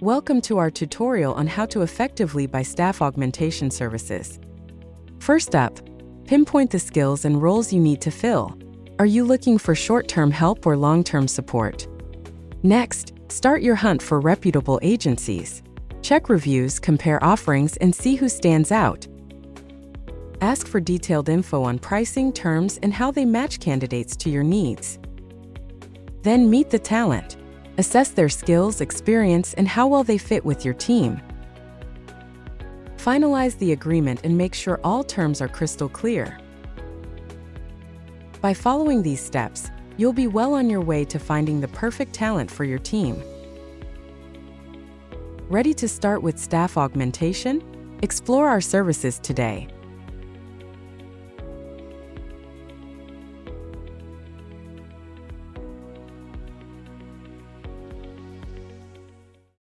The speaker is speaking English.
Welcome to our tutorial on how to effectively buy staff augmentation services. First up, pinpoint the skills and roles you need to fill. Are you looking for short-term help or long-term support? Next, start your hunt for reputable agencies. Check reviews, compare offerings, and see who stands out. Ask for detailed info on pricing, terms, and how they match candidates to your needs. Then meet the talent. Assess their skills, experience, and how well they fit with your team. Finalize the agreement and make sure all terms are crystal clear. By following these steps, you'll be well on your way to finding the perfect talent for your team. Ready to start with staff augmentation? Explore our services today.